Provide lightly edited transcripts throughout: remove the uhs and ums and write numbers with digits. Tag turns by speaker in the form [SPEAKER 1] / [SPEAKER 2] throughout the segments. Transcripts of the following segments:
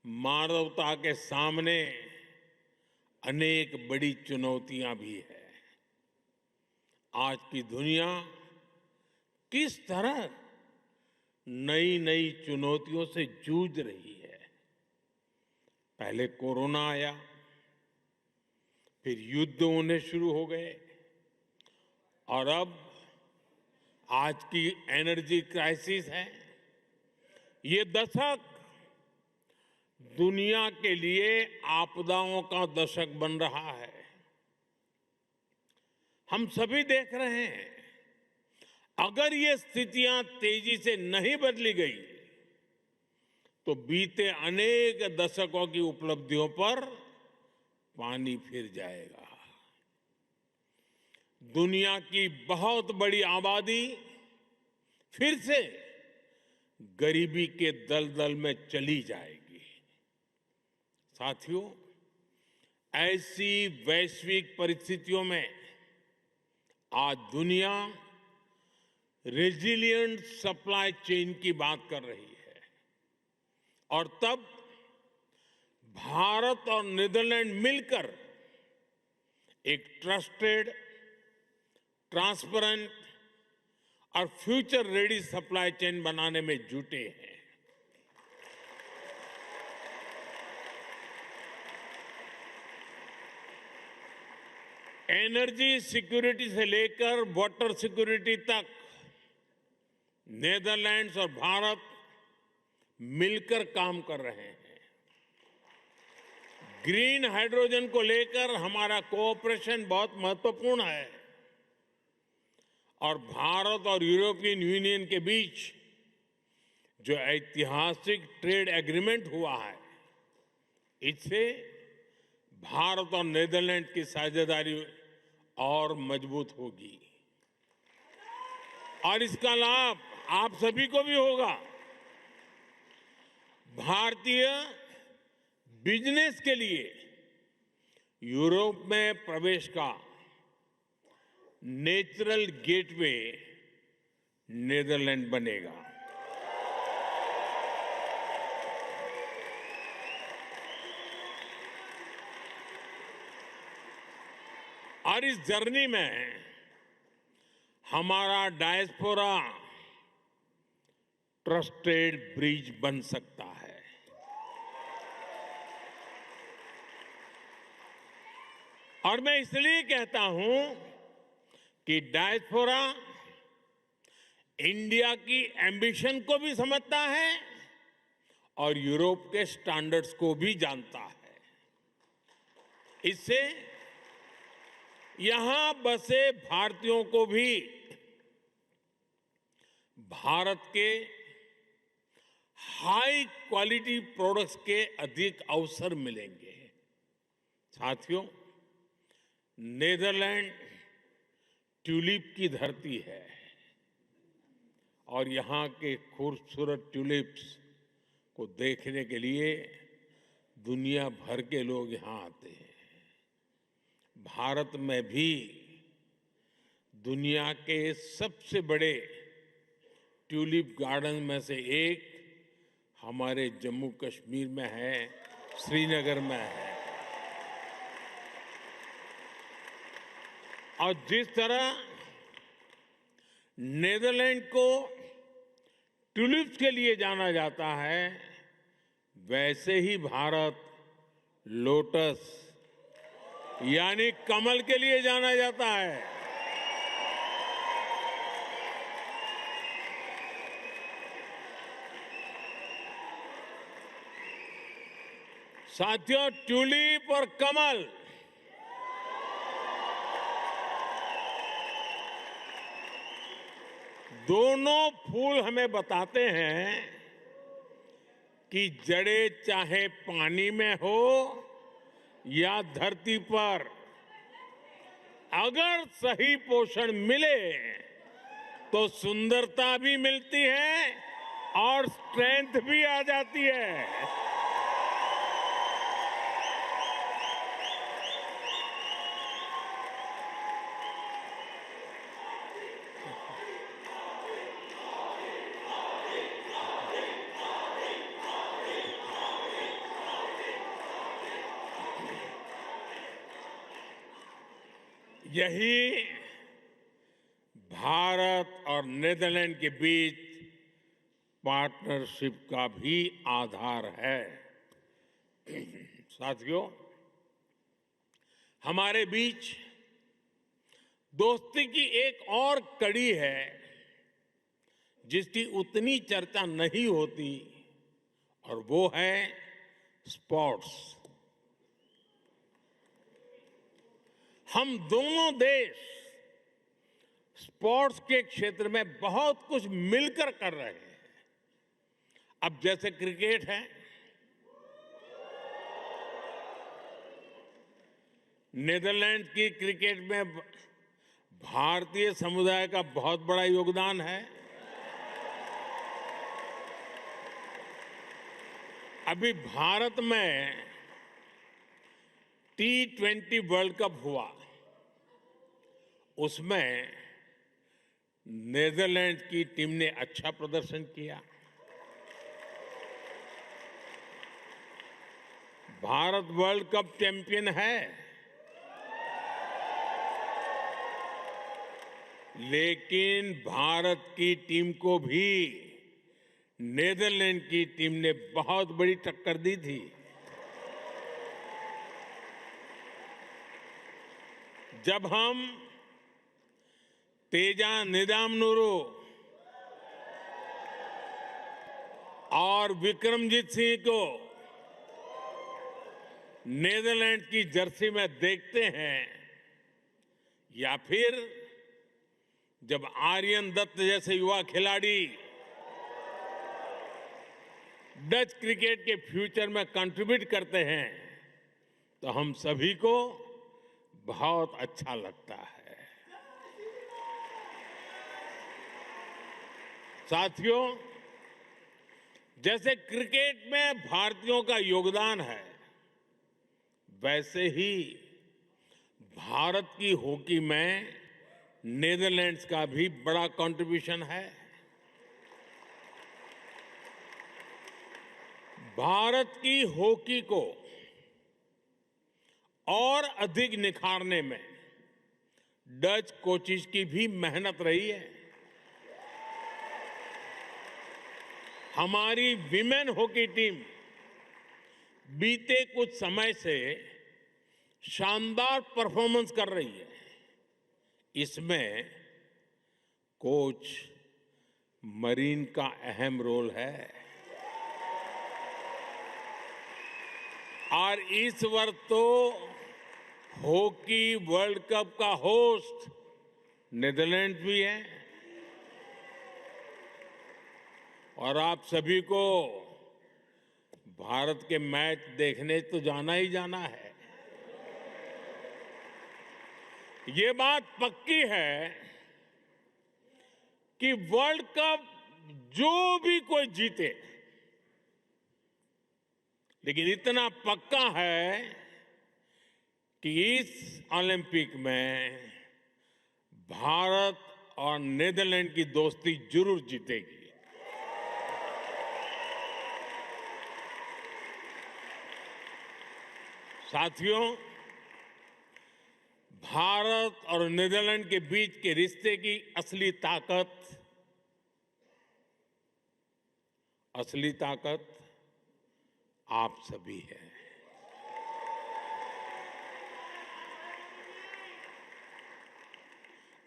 [SPEAKER 1] मानवता के सामने अनेक बड़ी चुनौतियां भी है। आज की दुनिया किस तरह नई नई चुनौतियों से जूझ रही है। पहले कोरोना आया, फिर युद्ध होने शुरू हो गए और अब आज की एनर्जी क्राइसिस है। ये दशक दुनिया के लिए आपदाओं का दशक बन रहा है। हम सभी देख रहे हैं, अगर ये स्थितियां तेजी से नहीं बदली गई तो बीते अनेक दशकों की उपलब्धियों पर पानी फिर जाएगा। दुनिया की बहुत बड़ी आबादी फिर से गरीबी के दलदल में चली जाएगी। साथियों, ऐसी वैश्विक परिस्थितियों में आज दुनिया रेजिलिएंट सप्लाई चेन की बात कर रही है और तब भारत और नीदरलैंड मिलकर एक ट्रस्टेड, ट्रांसपेरेंट और फ्यूचर रेडी सप्लाई चेन बनाने में जुटे हैं। एनर्जी सिक्योरिटी से लेकर वाटर सिक्योरिटी तक नीदरलैंड्स और भारत मिलकर काम कर रहे हैं। ग्रीन हाइड्रोजन को लेकर हमारा कोऑपरेशन बहुत महत्वपूर्ण है और भारत और यूरोपियन यूनियन के बीच जो ऐतिहासिक ट्रेड एग्रीमेंट हुआ है, इससे भारत और नीदरलैंड की साझेदारी और मजबूत होगी और इसका लाभ आप सभी को भी होगा। भारतीय बिजनेस के लिए यूरोप में प्रवेश का नेचुरल गेटवे नीदरलैंड बनेगा। और इस जर्नी में हमारा डायस्पोरा ट्रस्टेड ब्रिज बन सकता है। और मैं इसलिए कहता हूं कि डायस्पोरा इंडिया की एम्बिशन को भी समझता है और यूरोप के स्टैंडर्ड्स को भी जानता है। इससे यहां बसे भारतीयों को भी भारत के हाई क्वालिटी प्रोडक्ट्स के अधिक अवसर मिलेंगे। साथियों, नीदरलैंड ट्यूलिप की धरती है और यहां के खूबसूरत ट्यूलिप्स को देखने के लिए दुनिया भर के लोग यहां आते हैं। भारत में भी दुनिया के सबसे बड़े ट्यूलिप गार्डन में से एक हमारे जम्मू कश्मीर में है, श्रीनगर में है। और जिस तरह नीदरलैंड को ट्यूलिप्स के लिए जाना जाता है, वैसे ही भारत लोटस यानी कमल के लिए जाना जाता है। साथियों, ट्यूलिप और कमल दोनों फूल हमें बताते हैं कि जड़ें चाहे पानी में हो या धरती पर, अगर सही पोषण मिले तो सुंदरता भी मिलती है और स्ट्रेंथ भी आ जाती है। यही भारत और नीदरलैंड के बीच पार्टनरशिप का भी आधार है। साथियों, हमारे बीच दोस्ती की एक और कड़ी है जिसकी उतनी चर्चा नहीं होती, और वो है स्पोर्ट्स। हम दोनों देश स्पोर्ट्स के क्षेत्र में बहुत कुछ मिलकर कर रहे हैं। अब जैसे क्रिकेट है, नीदरलैंड की क्रिकेट में भारतीय समुदाय का बहुत बड़ा योगदान है। अभी भारत में T20 वर्ल्ड कप हुआ, उसमें नीदरलैंड की टीम ने अच्छा प्रदर्शन किया। भारत वर्ल्ड कप चैंपियन है, लेकिन भारत की टीम को भी नीदरलैंड की टीम ने बहुत बड़ी टक्कर दी थी। जब हम तेजा निदामनुरू और विक्रमजीत सिंह को नीदरलैंड की जर्सी में देखते हैं, या फिर जब आर्यन दत्त जैसे युवा खिलाड़ी डच क्रिकेट के फ्यूचर में कंट्रीब्यूट करते हैं, तो हम सभी को बहुत अच्छा लगता है। साथियों, जैसे क्रिकेट में भारतीयों का योगदान है, वैसे ही भारत की हॉकी में नीदरलैंड्स का भी बड़ा कंट्रीब्यूशन है। भारत की हॉकी को और अधिक निखारने में डच कोचिज की भी मेहनत रही है। हमारी विमेन हॉकी टीम बीते कुछ समय से शानदार परफॉर्मेंस कर रही है। इसमें कोच मरीन का अहम रोल है, और इस वर्ष तो हॉकी वर्ल्ड कप का होस्ट नीदरलैंड भी है। और आप सभी को भारत के मैच देखने तो जाना ही जाना है। ये बात पक्की है कि वर्ल्ड कप जो भी कोई जीते, लेकिन इतना पक्का है कि इस ओलंपिक में भारत और नीदरलैंड की दोस्ती जरूर जीतेगी। साथियों, भारत और नीदरलैंड के बीच के रिश्ते की असली ताकत आप सभी हैं।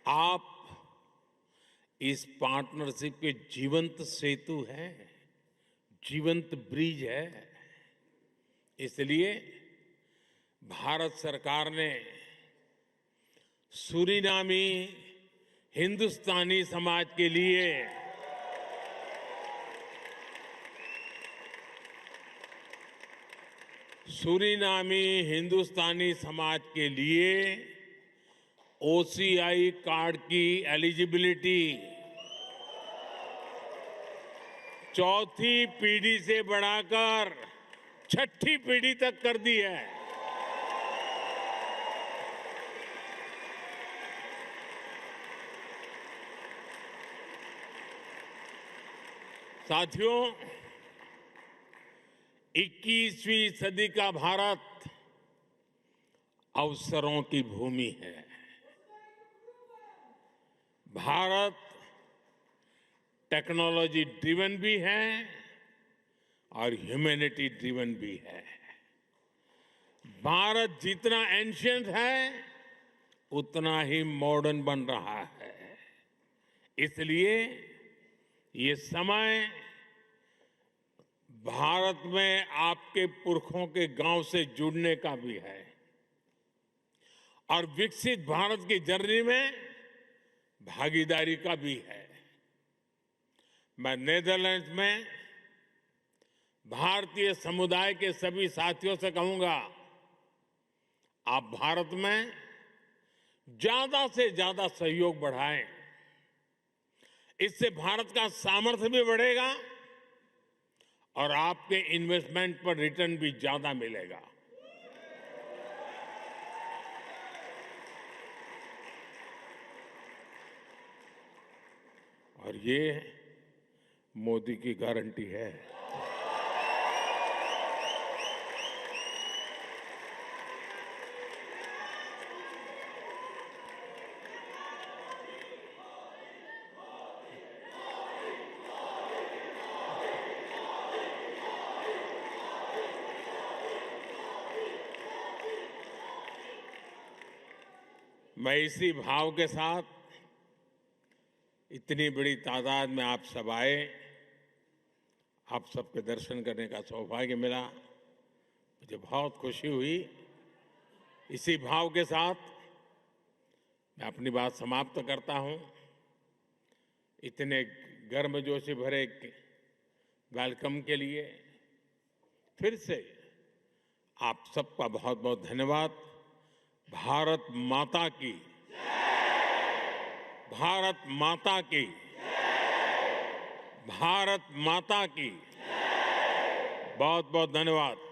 [SPEAKER 1] आप इस पार्टनरशिप के जीवंत सेतु हैं, जीवंत ब्रिज है। इसलिए भारत सरकार ने सूरीनामी हिंदुस्तानी समाज के लिए OCI कार्ड की एलिजिबिलिटी चौथी पीढ़ी से बढ़ाकर छठी पीढ़ी तक कर दी है। साथियों, 21वीं सदी का भारत अवसरों की भूमि है। भारत टेक्नोलॉजी ड्रिवन भी है और ह्यूमैनिटी ड्रिवन भी है। भारत जितना एंशिएंट है उतना ही मॉडर्न बन रहा है। इसलिए ये समय भारत में आपके पुरखों के गांव से जुड़ने का भी है और विकसित भारत की जर्नी में भागीदारी का भी है। मैं नीदरलैंड्स में भारतीय समुदाय के सभी साथियों से कहूंगा, आप भारत में ज्यादा से ज्यादा सहयोग बढ़ाएं। इससे भारत का सामर्थ्य भी बढ़ेगा और आपके इन्वेस्टमेंट पर रिटर्न भी ज्यादा मिलेगा। और ये मोदी की गारंटी है। मैं इसी भाव के साथ इतनी बड़ी तादाद में आप सब आए, आप सबके दर्शन करने का सौभाग्य मिला, मुझे बहुत खुशी हुई। इसी भाव के साथ मैं अपनी बात समाप्त करता हूं। इतने गर्मजोशी भरे वेलकम के लिए फिर से आप सबका बहुत बहुत धन्यवाद। भारत माता की, भारत माता की, भारत माता की बहुत बहुत धन्यवाद।